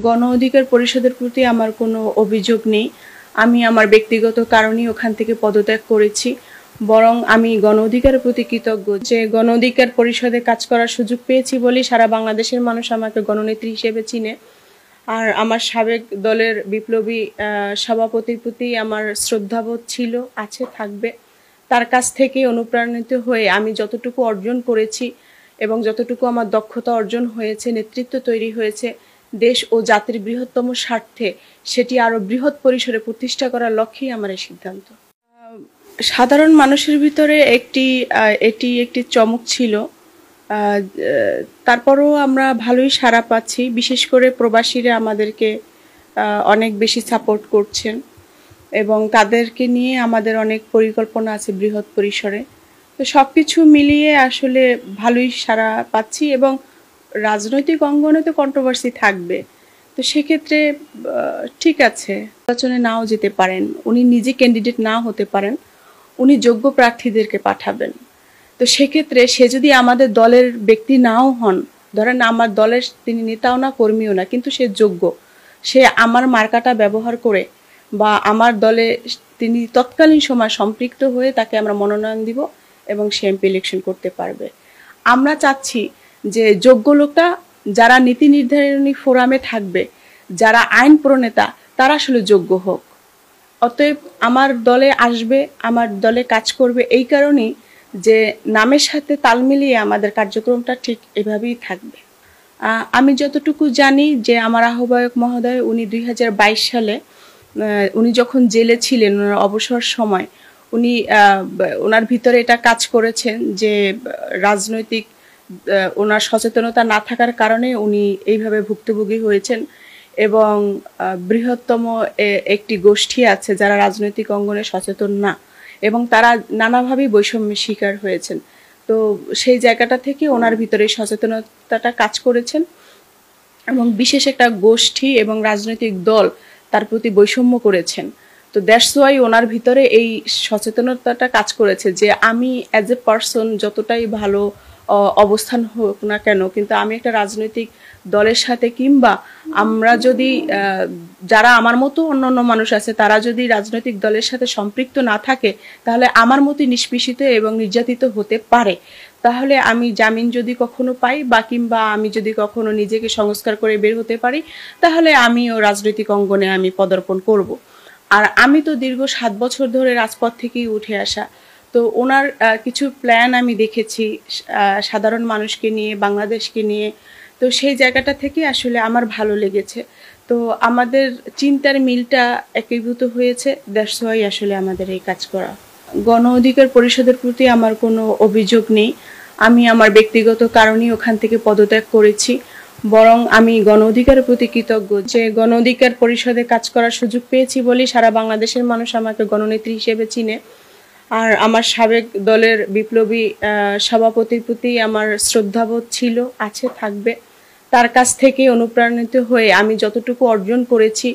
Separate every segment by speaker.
Speaker 1: গণ অধিকার পরিষদের প্রতি আমার কোনো অভিযোগ নেই। আমি আমার ব্যক্তিগত কারণেই ওখান থেকে পদত্যাগ করেছি। বরং আমি গণ অধিকারের প্রতি কৃতজ্ঞ যে গণ অধিকার পরিষদে কাজ করার সুযোগ পেয়েছি বলেই সারা বাংলাদেশের মানুষ আমাকে গণনেত্রী হিসেবে চিনে। আর আমার সাবেক দলের বিপ্লবী সভাপতির প্রতি আমার শ্রদ্ধাবোধ ছিল, আছে, থাকবে। তার কাছ থেকে অনুপ্রাণিত হয়ে আমি যতটুকু অর্জন করেছি এবং যতটুকু আমার দক্ষতা অর্জন হয়েছে, নেতৃত্ব তৈরি হয়েছে দেশ ও জাতির বৃহত্তম স্বার্থে, সেটি আরো বৃহৎ পরিসরে প্রতিষ্ঠা করার লক্ষ্যেই আমার এই সিদ্ধান্ত। সাধারণ মানুষের ভিতরে এটি একটি চমক ছিল। তারপরও আমরা ভালোই সাড়া পাচ্ছি। বিশেষ করে প্রবাসীরা আমাদেরকে অনেক বেশি সাপোর্ট করছেন এবং তাদেরকে নিয়ে আমাদের অনেক পরিকল্পনা আছে বৃহৎ পরিসরে। তো সবকিছু মিলিয়ে আসলে ভালোই সাড়া পাচ্ছি এবং রাজনৈতিক অঙ্গনে তো কন্ট্রোভার্সি থাকবে। তো সেক্ষেত্রে ঠিক আছে, নির্বাচনে নাও যেতে পারেন, উনি নিজে ক্যান্ডিডেট না হতে পারেন, উনি যোগ্য প্রার্থীদেরকে পাঠাবেন। তো সেক্ষেত্রে সে যদি আমাদের দলের ব্যক্তি নাও হন, ধরেন আমার দলের তিনি নেতাও না, কর্মীও না, কিন্তু সে যোগ্য, সে আমার মার্কাটা ব্যবহার করে বা আমার দলে তিনি তৎকালীন সময় সম্পৃক্ত হয়ে তাকে আমরা মনোনয়ন দিব এবং সে এমপি ইলেকশন করতে পারবে। আমরা চাচ্ছি যে যোগ্য লোকটা যারা নীতি নির্ধারণী ফোরামে থাকবে, যারা আইন প্রণেতা, তারা আসলে যোগ্য হোক। অতএব আমার দলে আসবে, আমার দলে কাজ করবে, এই কারণেই যে নামের সাথে তাল মিলিয়ে আমাদের কার্যক্রমটা ঠিক এভাবেই থাকবে। আমি যতটুকু জানি যে আমার আহ্বায়ক মহোদয় উনি 2022 সালে উনি যখন জেলে ছিলেন, ওনার অবসর সময় উনি ওনার ভিতরে এটা কাজ করেছেন যে রাজনৈতিক ওনার সচেতনতা না থাকার কারণে উনি এইভাবে ভুক্তভোগী হয়েছেন এবং বৃহত্তম একটি গোষ্ঠী আছে যারা রাজনৈতিক অঙ্গনে সচেতন না এবং তারা নানাভাবেই বৈষম্যের শিকার হয়েছেন। তো সেই জায়গাটা থেকে ওনার ভিতরে সচেতনতাটা কাজ করেছেন এবং বিশেষ একটা গোষ্ঠী এবং রাজনৈতিক দল তার প্রতি বৈষম্য করেছেন। তো দ্যাটস ওয়াই ওনার ভিতরে এই সচেতনতাটা কাজ করেছে যে আমি অ্যাজ এ পার্সন যতটাই ভালো অবস্থান হোক না কেন, কিন্তু আমি একটা রাজনৈতিক দলের সাথে কিংবা আমরা যদি যারা আমার মতো অন্যান্য মানুষ আছে তারা যদি রাজনৈতিক দলের সাথে সম্পৃক্ত না থাকে তাহলে আমার মতো নিষ্পেষিত এবং নির্যাতিত হতে পারে। তাহলে আমি জামিন যদি কখনো পাই বা কিংবা আমি যদি কখনো নিজেকে সংস্কার করে বের হতে পারি তাহলে আমিও রাজনৈতিক অঙ্গনে আমি পদার্পণ করব। আর আমি তো দীর্ঘ 7 বছর ধরে রাজপথ থেকেই উঠে আসা। তো ওনার কিছু প্ল্যান আমি দেখেছি সাধারণ মানুষকে নিয়ে, বাংলাদেশকে নিয়ে। তো সেই জায়গাটা থেকে আসলে আমার ভালো লেগেছে। তো আমাদের চিন্তার মিলটা একীভূত হয়েছে, দ্যাটস ওয়াই আসলে আমাদের এই কাজ করা। গণ অধিকার পরিষদের প্রতি আমার কোনো অভিযোগ নেই। আমি আমার ব্যক্তিগত কারণেই ওখান থেকে পদত্যাগ করেছি। বরং আমি গণ অধিকারের প্রতি কৃতজ্ঞ যে গণ অধিকার পরিষদে কাজ করার সুযোগ পেয়েছি বলেই সারা বাংলাদেশের মানুষ আমাকে গণনেত্রী হিসেবে চিনে। আর আমার সাবেক দলের বিপ্লবী সভাপতির প্রতি আমার শ্রদ্ধাবোধ ছিল, আছে, থাকবে। তার কাছ থেকে অনুপ্রাণিত হয়ে আমি যতটুকু অর্জন করেছি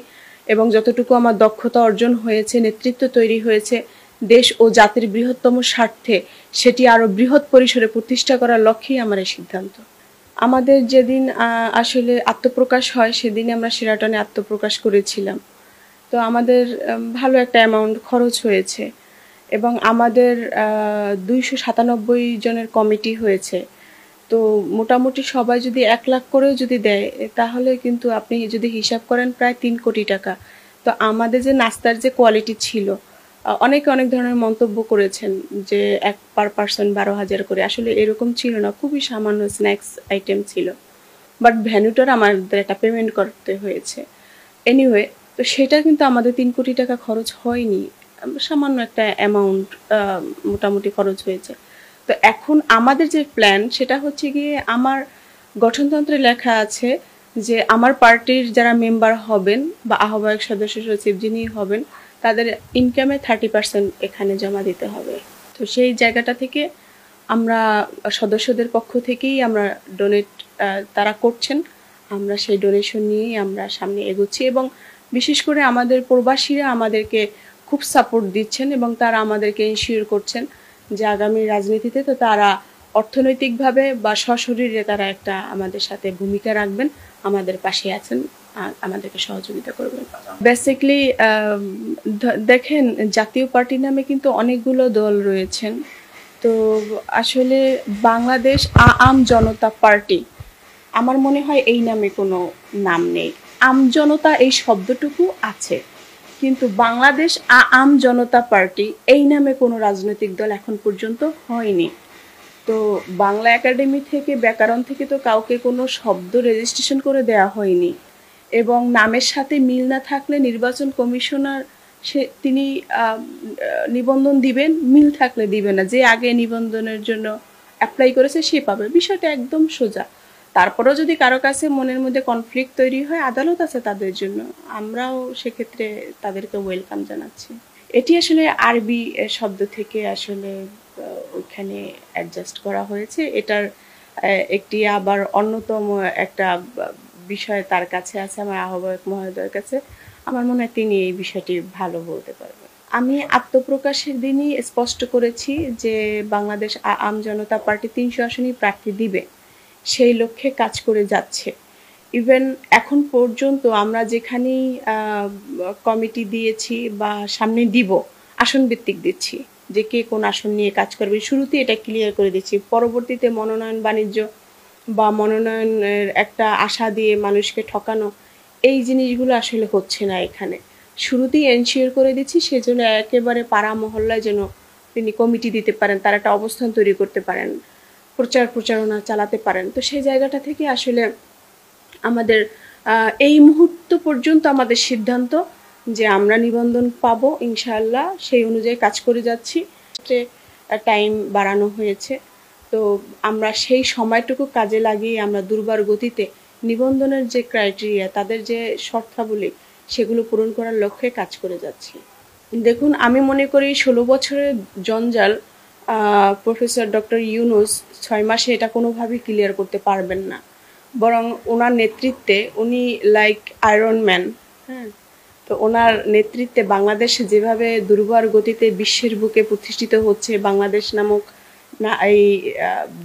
Speaker 1: এবং যতটুকু আমার দক্ষতা অর্জন হয়েছে, নেতৃত্ব তৈরি হয়েছে দেশ ও জাতির বৃহত্তম স্বার্থে, সেটি আরো বৃহৎ পরিসরে প্রতিষ্ঠা করার লক্ষ্যেই আমার এই সিদ্ধান্ত। আমাদের যেদিন আসলে আত্মপ্রকাশ হয় সেদিন আমরা শেরাটনে আত্মপ্রকাশ করেছিলাম। তো আমাদের ভালো একটা অ্যামাউন্ট খরচ হয়েছে এবং আমাদের 297 জনের কমিটি হয়েছে। তো মোটামুটি সবাই যদি 1 লাখ করেও যদি দেয় তাহলে কিন্তু আপনি যদি হিসাব করেন প্রায় 3 কোটি টাকা। তো আমাদের যে নাস্তার যে কোয়ালিটি ছিল, অনেকে অনেক ধরনের মন্তব্য করেছেন যে এক পার পার্সন 12,000 করে। আসলে এরকম ছিল না, খুবই সামান্য স্ন্যাক্স আইটেম ছিল, বাট ভ্যানুটার আমাদের একটা পেমেন্ট করতে হয়েছে। এনিওয়ে, তো সেটা কিন্তু আমাদের 3 কোটি টাকা খরচ হয়নি, সামান্য একটা অ্যামাউন্ট মোটামুটি খরচ হয়েছে। তো এখন আমাদের যে প্ল্যান সেটা হচ্ছে গিয়ে আমার গঠনতন্ত্রে লেখা আছে যে আমার পার্টির যারা মেম্বার হবেন বা আহ্বায়ক সদস্য সচিব যিনি হবেন তাদের ইনকামে 30% এখানে জমা দিতে হবে। তো সেই জায়গাটা থেকে আমরা সদস্যদের পক্ষ থেকেই আমরা ডোনেট তারা করছেন, আমরা সেই ডোনেশন নিয়েই আমরা সামনে এগোচ্ছি এবং বিশেষ করে আমাদের প্রবাসীরা আমাদেরকে খুব সাপোর্ট দিচ্ছেন এবং তারা আমাদেরকে ইনশিওর করছেন যে আগামী রাজনীতিতে তো তারা অর্থনৈতিকভাবে বা সশরীরে তারা একটা আমাদের সাথে ভূমিকা রাখবেন, আমাদের পাশে আছেন। আমাদেরকে সহযোগিতা করবেন। বেসিক্যালি দেখেন, জাতীয় পার্টি নামে কিন্তু অনেকগুলো দল রয়েছেন। তো আসলে বাংলাদেশ আম জনতা পার্টি, আমার মনে হয় এই নামে কোনো নাম নেই। আম জনতা এই শব্দটুকু আছে, কিন্তু বাংলাদেশ আম জনতা পার্টি এই নামে কোনো রাজনৈতিক দল এখন পর্যন্ত হয়নি। তো বাংলা একাডেমি থেকে, ব্যাকরণ থেকে তো কাউকে কোনো শব্দ রেজিস্ট্রেশন করে দেওয়া হয়নি, এবং নামের সাথে মিল না থাকলে নির্বাচন কমিশনার তিনি নিবন্ধন দিবেন, মিল থাকলে দিবেন না। যে আগে নিবন্ধনের জন্য অ্যাপ্লাই করেছে সে পাবে, বিষয়টা একদম সোজা। তারপরেও যদি কারো কাছে মনের মধ্যে কনফ্লিক্ট তৈরি হয়, আদালত আছে তাদের জন্য, আমরাও সেক্ষেত্রে তাদেরকে ওয়েলকাম জানাচ্ছি। এটি আসলে আরবি শব্দ থেকে আসলে ওইখানে অ্যাডজাস্ট করা হয়েছে। এটার একটি আবার অন্যতম একটা বিষয় তার কাছে আছে, আমার আহ্বায়ক মহোদয়ের কাছে। আমার মনে হয় তিনি এই বিষয়টি ভালো বলতে পারবেন। আমি আত্মপ্রকাশের দিনই স্পষ্ট করেছি যে বাংলাদেশ আম জনতা পার্টি 300 আসনই প্রার্থী দিবে, সেই লক্ষ্যে কাজ করে যাচ্ছে। ইভেন এখন পর্যন্ত আমরা যেখানেই কমিটি দিয়েছি বা সামনে দিব, আসন ভিত্তিক দিচ্ছি, যে কে কোন আসন নিয়ে কাজ করবে, শুরুতে এটা ক্লিয়ার করে দিচ্ছি। পরবর্তীতে মনোনয়ন বাণিজ্য বা মনোনয়নের একটা আশা দিয়ে মানুষকে ঠকানো, এই জিনিসগুলো আসলে হচ্ছে না এখানে। শুরুতেই এনশিওর করে দিচ্ছি, সেজন্য একেবারে পাড়া মহল্লায় যেন তিনি কমিটি দিতে পারেন, তার একটা অবস্থান তৈরি করতে পারেন, প্রচারণা চালাতে পারেন। তো সেই জায়গাটা থেকে আসলে আমাদের এই মুহূর্ত পর্যন্ত আমাদের সিদ্ধান্ত যে আমরা নিবন্ধন পাবো ইনশাআল্লাহ, সেই অনুযায়ী কাজ করে যাচ্ছি। টাইম বাড়ানো হয়েছে, তো আমরা সেই সময়টুকু কাজে লাগিয়ে আমরা দুর্বার গতিতে নিবন্ধনের যে ক্রাইটেরিয়া, তাদের যে শর্তাবলী, সেগুলো পূরণ করার লক্ষ্যে কাজ করে যাচ্ছি। দেখুন, আমি মনে করি 16 বছরের জঞ্জাল প্রফেসর ডক্টর ইউনূস 6 মাসে এটা কোনোভাবেই ক্লিয়ার করতে পারবেন না। বরং ওনার নেতৃত্বে, উনি লাইক আয়রন ম্যান, হ্যাঁ, তো ওনার নেতৃত্বে বাংলাদেশ যেভাবে দুর্বার গতিতে বিশ্বের বুকে প্রতিষ্ঠিত হচ্ছে, বাংলাদেশ নামক এই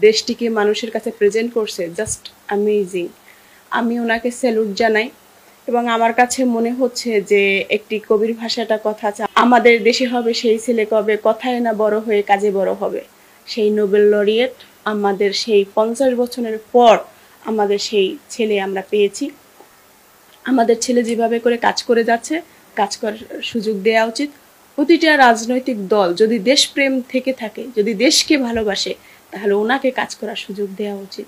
Speaker 1: দেশটিকে মানুষের কাছে প্রেজেন্ট করছে, জাস্ট অ্যামেজিং। আমি ওনাকে স্যালুট জানাই, এবং আমার কাছে মনে হচ্ছে যে একটি কবির ভাষাটা কথা আছে, আমাদের দেশে হবে সেই ছেলে কবে, কথায় না বড় হয়ে কাজে বড় হবে। সেই নোবেল লরিয়েট আমাদের সেই 50 বছরের পর আমাদের সেই ছেলে আমরা পেয়েছি। আমাদের ছেলে যেভাবে করে কাজ করে যাচ্ছে, কাজ করার সুযোগ দেওয়া উচিত। প্রতিটা রাজনৈতিক দল যদি দেশপ্রেম থেকে থাকে, যদি দেশকে ভালোবাসে, তাহলে ওনাকে কাজ করার সুযোগ দেওয়া উচিত।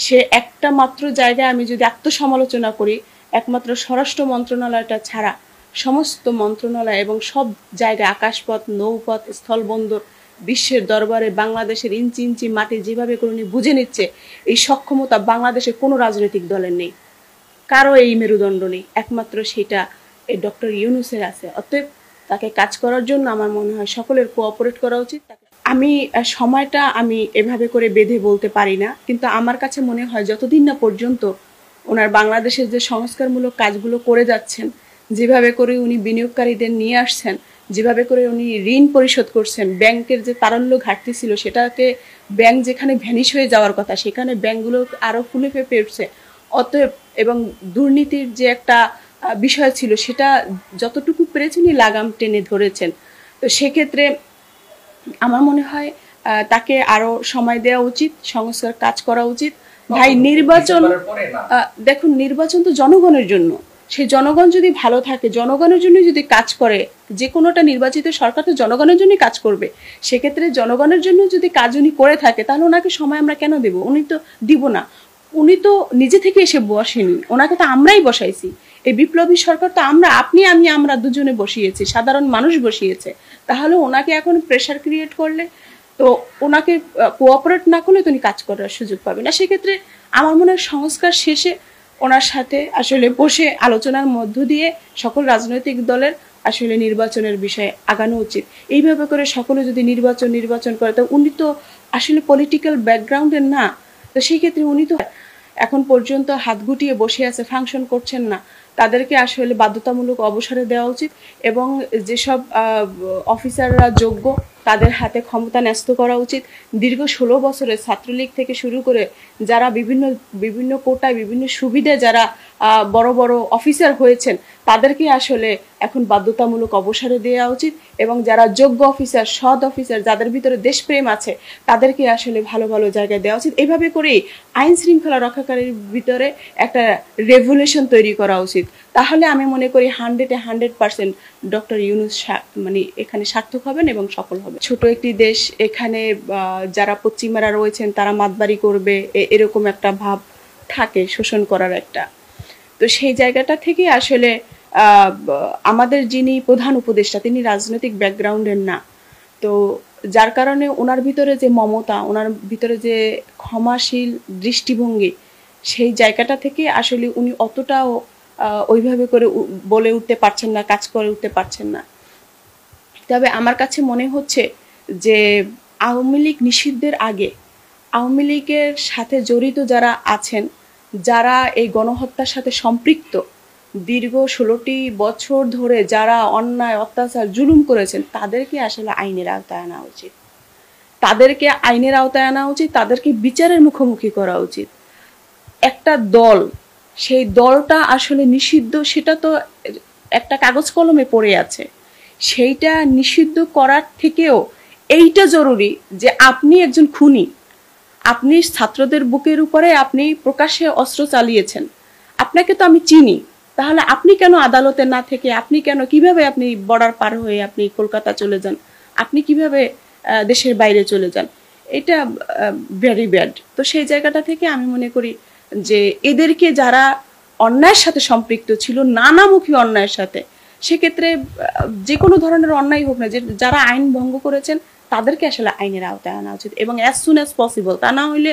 Speaker 1: সে একটা মাত্র জায়গায় আমি যদি আত্মসমালোচনা করি, একমাত্র স্বরাষ্ট্র মন্ত্রণালয়টা ছাড়া সমস্ত মন্ত্রণালয় এবং সব জায়গায়, আকাশপথ, নৌপথ, স্থলবন্দর, বিশ্বের দরবারে বাংলাদেশের ইঞ্চি ইঞ্চি মাটি যেভাবে করে উনি বুঝে নিচ্ছে, এই সক্ষমতা বাংলাদেশে কোনো রাজনৈতিক দলের নেই, কারো এই মেরুদণ্ড নেই, একমাত্র সেটা এই ডক্টর ইউনূসের আছে। অতএব তাকে কাজ করার জন্য আমার মনে হয় সকলের কোঅপারেট করা উচিত। আমি সময়টা আমি এভাবে করে বেঁধে বলতে পারি না, কিন্তু আমার কাছে মনে হয় যতদিন না পর্যন্ত ওনার বাংলাদেশের যে সংস্কারমূলক কাজগুলো করে যাচ্ছেন, যেভাবে করে উনি বিনিয়োগকারীদের নিয়ে আসছেন, যেভাবে করে উনি ঋণ পরিশোধ করছেন, ব্যাংকের যে তারল্য ঘাটতি ছিল সেটাকে, ব্যাংক যেখানে ভ্যানিশ হয়ে যাওয়ার কথা সেখানে ব্যাংকগুলো আরও ফুলে ফেঁপে উঠছে। অতএব, এবং দুর্নীতির যে একটা বিষয় ছিল সেটা যতটুকু পেরেছেন লাগাম টেনে ধরেছেন। তো সেক্ষেত্রে আমার মনে হয় তাকে আরো সময় দেওয়া উচিত, সংস্কার কাজ করা উচিত। ভাই, নির্বাচন, দেখুন, নির্বাচন তো জনগণের জন্য। সেই জনগণ যদি ভালো থাকে, জনগণের জন্য যদি কাজ করে, যে কোনোটা নির্বাচিত সরকার তো জনগণের জন্যই কাজ করবে। সেক্ষেত্রে জনগণের জন্য যদি কাজ উনি করে থাকে, তাহলে ওনাকে সময় আমরা কেন দেব? উনি তো দিব না, উনি তো নিজে থেকে এসে বসেনি, ওনাকে তো আমরাই বসাইছি। এই বিপ্লবী সরকার তো আমরা, আপনি আমি, আমরা দুজনে বসিয়েছি, সাধারণ মানুষ বসিয়েছে। তাহলে ওনাকে এখন প্রেশার ক্রিয়েট করলে, তো ওনাকে কোঅপারেট না করলে তো উনি কাজ করার সুযোগ পাবে না। সেক্ষেত্রে আমার মনে হয় সংস্কার শেষে ওনার সাথে আসলে বসে আলোচনার মধ্য দিয়ে সকল রাজনৈতিক দলের আসলে নির্বাচনের বিষয়ে আগানো উচিত। এইভাবে করে সকলে যদি নির্বাচন করে, তো উনি তো আসলে পলিটিক্যাল ব্যাকগ্রাউন্ডের না। তো সেই ক্ষেত্রে উনি তো এখন পর্যন্ত হাত গুটিয়ে বসে আছে, ফাংশন করছেন না। তাদেরকে আসলে বাধ্যতামূলক অবসরে দেওয়া উচিত, এবং যেসব অফিসাররা যোগ্য তাদের হাতে ক্ষমতা ন্যস্ত করা উচিত। দীর্ঘ 16 বছরের ছাত্রলীগ থেকে শুরু করে যারা বিভিন্ন বিভিন্ন কোটায় বিভিন্ন সুবিধায় যারা বড় বড় অফিসার হয়েছেন তাদেরকে আসলে এখন বাধ্যতামূলক অবসরে দেওয়া উচিত, এবং যারা যোগ্য অফিসার, সৎ অফিসার, যাদের ভিতরে দেশপ্রেম আছে তাদেরকে আসলে ভালো ভালো জায়গায় দেওয়া উচিত। এইভাবে করেই আইন শৃঙ্খলা রক্ষাকারীর ভিতরে একটা রেভলিউশন তৈরি করা উচিত। তাহলে আমি মনে করি 100% ডক্টর ইউনূস মানে এখানে সার্থক হবেন এবং সফল হবে। ছোট একটি দেশ, এখানে যারা পশ্চিমারা রয়েছেন তারা মাতবাড়ি করবে এরকম একটা ভাব থাকে, শোষণ করার একটা। তো সেই জায়গাটা থেকে আসলে আমাদের যিনি প্রধান উপদেষ্টা তিনি রাজনৈতিক ব্যাকগ্রাউন্ডের না, তো যার কারণে ওনার ভিতরে যে মমতা, ওনার ভিতরে যে ক্ষমাশীল দৃষ্টিভঙ্গি, সেই জায়গাটা থেকে আসলে উনি অতটাও ওইভাবে করে বলে উঠতে পারছেন না, কাজ করে উঠতে পারছেন না। তবে আমার কাছে মনে হচ্ছে যে আওয়ামী লীগ নিষিদ্ধের আগে আওয়ামী লীগের সাথে জড়িত যারা আছেন, যারা এই গণহত্যার সাথে সম্পৃক্ত, দীর্ঘ 16টি বছর ধরে যারা অন্যায়, অত্যাচার, জুলুম করেছেন তাদেরকে আসলে আইনের আওতায় আনা উচিত। তাদেরকে আইনের আওতায় আনা উচিত, তাদেরকে বিচারের মুখোমুখি করা উচিত। একটা দল, সেই দলটা আসলে নিষিদ্ধ, সেটা তো একটা কাগজ কলমে পড়ে আছে। সেইটা নিষিদ্ধ করার থেকেও এইটা জরুরি যে আপনি একজন খুনি, আপনি ছাত্রদের বুকের উপরে আপনি প্রকাশ্যে অস্ত্র চালিয়েছেন, আপনাকে তো আমি চিনি, তাহলে আপনি কেন আদালতে না থেকে আপনি কেন, কিভাবে আপনি বর্ডার পার হয়ে আপনি কলকাতা চলে যান, আপনি কিভাবে দেশের বাইরে চলে যান? এটা ভেরি ব্যাড। তো সেই জায়গাটা থেকে আমি মনে করি যে এদেরকে যারা অন্যায়ের সাথে সম্পৃক্ত ছিল, নানামুখী অন্যায়ের সাথে, সেক্ষেত্রে যে কোনো ধরনের অন্যায় হোক না, যে যারা আইন ভঙ্গ করেছেন তাদেরকে আসলে আইনের আওতায় আনা উচিত, এবং অ্যাজ সুন অ্যাজ পসিবল। তা না হইলে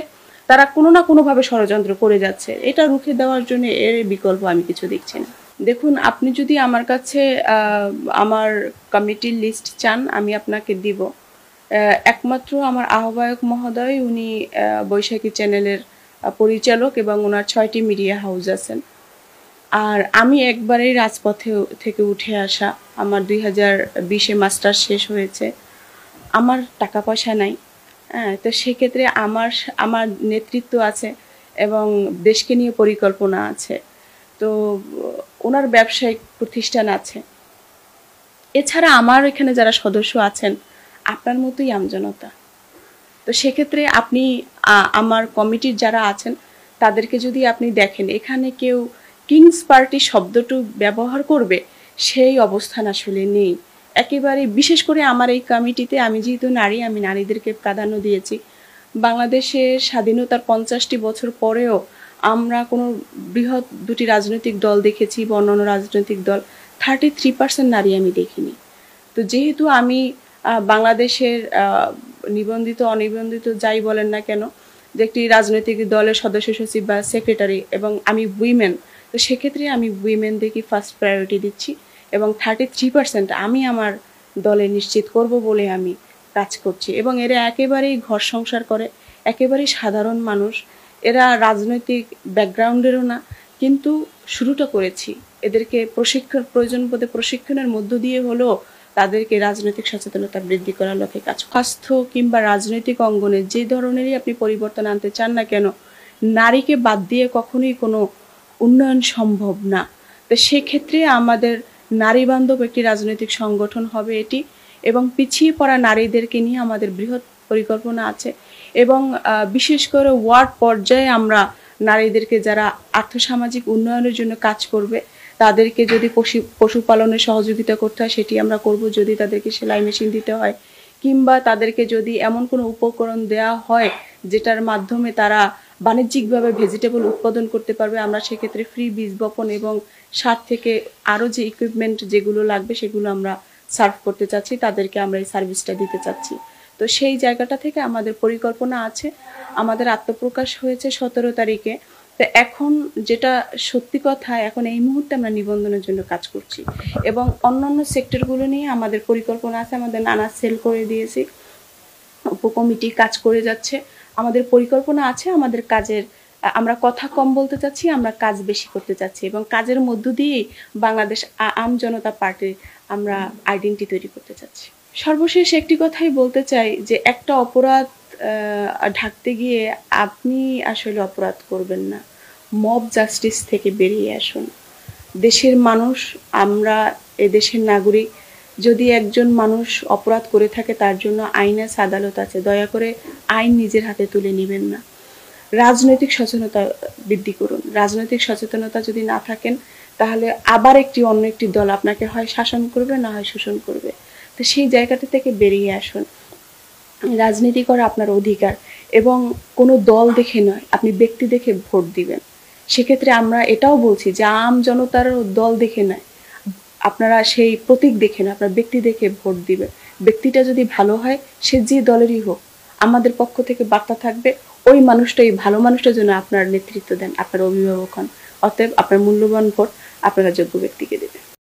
Speaker 1: তারা কোনো না কোনোভাবে ষড়যন্ত্র করে যাচ্ছে, এটা রুখে দেওয়ার জন্য এর বিকল্প আমি কিছু দেখছি না। দেখুন, আপনি যদি আমার কাছে আমার কমিটির লিস্ট চান আমি আপনাকে দিব। একমাত্র আমার আহ্বায়ক মহোদয়, উনি বৈশাখী চ্যানেলের পরিচালক এবং ওনার 6টি মিডিয়া হাউস আছেন। আর আমি একবারেই রাজপথে থেকে উঠে আসা, আমার 2020-এ মাস্টার শেষ হয়েছে, আমার টাকা পয়সা নাই। হ্যাঁ, তো সেক্ষেত্রে আমার নেতৃত্ব আছে এবং দেশকে নিয়ে পরিকল্পনা আছে, তো ওনার ব্যবসায়িক প্রতিষ্ঠান আছে। এছাড়া আমার এখানে যারা সদস্য আছেন আপনার মতোই আমজনতা। তো সেক্ষেত্রে আপনি আমার কমিটির যারা আছেন তাদেরকে যদি আপনি দেখেন, এখানে কেউ কিংস পার্টি শব্দটু ব্যবহার করবে সেই অবস্থান আসলে নেই একেবারে। বিশেষ করে আমার এই কমিটিতে আমি যেহেতু নারী, আমি নারীদেরকে প্রাধান্য দিয়েছি। বাংলাদেশের স্বাধীনতার 50টি বছর পরেও আমরা কোনো বৃহৎ দুটি রাজনৈতিক দল দেখেছি বা অন্যান্য রাজনৈতিক দল, 33% নারী আমি দেখিনি। তো যেহেতু আমি বাংলাদেশের নিবন্ধিত অনিবন্ধিত যাই বলেন না কেন, যে একটি রাজনৈতিক দলের সদস্য সচিব বা সেক্রেটারি, এবং আমি উইমেন, তো সেক্ষেত্রে আমি উইমেনদেরকে ফার্স্ট প্রায়োরিটি দিচ্ছি, এবং 33% আমি আমার দলে নিশ্চিত করব বলে আমি কাজ করছি। এবং এরা একেবারেই ঘর সংসার করে, একেবারেই সাধারণ মানুষ, এরা রাজনৈতিক ব্যাকগ্রাউন্ডেরও না, কিন্তু শুরুটা করেছি এদেরকে প্রয়োজন বোধে প্রশিক্ষণের মধ্য দিয়ে হলেও তাদেরকে রাজনৈতিক সচেতনতা বৃদ্ধি করার লক্ষ্যে কাজ। স্বাস্থ্য কিংবা রাজনৈতিক অঙ্গনে যে ধরনেরই আপনি পরিবর্তন আনতে চান না কেন, নারীকে বাদ দিয়ে কখনোই কোনো উন্নয়ন সম্ভব না। তো সেক্ষেত্রে আমাদের নারী বান্ধব একটি রাজনৈতিক সংগঠন হবে এটি, এবং পিছিয়ে পড়া নারীদেরকে নিয়ে আমাদের বৃহৎ পরিকল্পনা আছে, এবং বিশেষ করে ওয়ার্ড পর্যায়ে আমরা নারীদেরকে যারা আর্থসামাজিক উন্নয়নের জন্য কাজ করবে তাদেরকে যদি পশুপালনে সহযোগিতা করতে হয় সেটি আমরা করব, যদি তাদেরকে সেলাই মেশিন দিতে হয় কিংবা তাদেরকে যদি এমন কোনো উপকরণ দেওয়া হয় যেটার মাধ্যমে তারা বাণিজ্যিকভাবে ভেজিটেবল উৎপাদন করতে পারবে, আমরা সেক্ষেত্রে ফ্রি বীজ বপন এবং সার থেকে আরও যে ইকুইপমেন্ট যেগুলো লাগবে সেগুলো আমরা সার্ভ করতে চাচ্ছি, তাদেরকে আমরা এই সার্ভিসটা দিতে চাচ্ছি। তো সেই জায়গাটা থেকে আমাদের পরিকল্পনা আছে। আমাদের আত্মপ্রকাশ হয়েছে 17 তারিখে। তো এখন যেটা সত্যি কথা, এখন এই মুহূর্তে আমরা নিবন্ধনের জন্য কাজ করছি, এবং অন্যান্য সেক্টরগুলো নিয়ে আমাদের পরিকল্পনা আছে। আমাদের নানা সেল করে দিয়েছি, উপকমিটি কাজ করে যাচ্ছে। আমাদের পরিকল্পনা আছে, আমাদের কাজের আমরা কথা কম বলতে চাচ্ছি, আমরা কাজ বেশি করতে চাচ্ছি, এবং কাজের মধ্য দিয়েই বাংলাদেশ আম জনতা পার্টির আমরা আইডেন্টি তৈরি করতে চাচ্ছি। সর্বশেষ একটি কথাই বলতে চাই যে একটা অপরাধ ঢাকতে গিয়ে আপনি আসলে অপরাধ করবেন না। মব জাস্টিস থেকে বেরিয়ে আসুন। দেশের মানুষ, আমরা এদেশের নাগরিক। যদি একজন মানুষ অপরাধ করে থাকে তার জন্য আইন আছে, আদালত আছে। দয়া করে আইন নিজের হাতে তুলে নেবেন না। রাজনৈতিক সচেতনতা বৃদ্ধি করুন। রাজনৈতিক সচেতনতা যদি না থাকেন তাহলে আবার অন্য একটি দল আপনাকে হয় শাসন করবে, না হয় শোষণ করবে। তো সেই জায়গাটা থেকে বেরিয়ে আসুন। রাজনীতি করা আপনার অধিকার, এবং কোনো দল দেখে নয়, আপনি ব্যক্তি দেখে ভোট দিবেন। সেক্ষেত্রে আমরা এটাও বলছি যে আম জনতার দল দেখে নয়, আপনারা সেই প্রতীক দেখে না, আপনার ব্যক্তি দেখে ভোট দিবেন। ব্যক্তিটা যদি ভালো হয়, সে যে দলেরই হোক, আমাদের পক্ষ থেকে বার্তা থাকবে ওই মানুষটাই, ভালো মানুষটা যেন আপনার নেতৃত্ব দেন, আপনার অভিভাবক হন। অতএব আপনার মূল্যবান ভোট আপনারা যোগ্য ব্যক্তিকে দেবেন।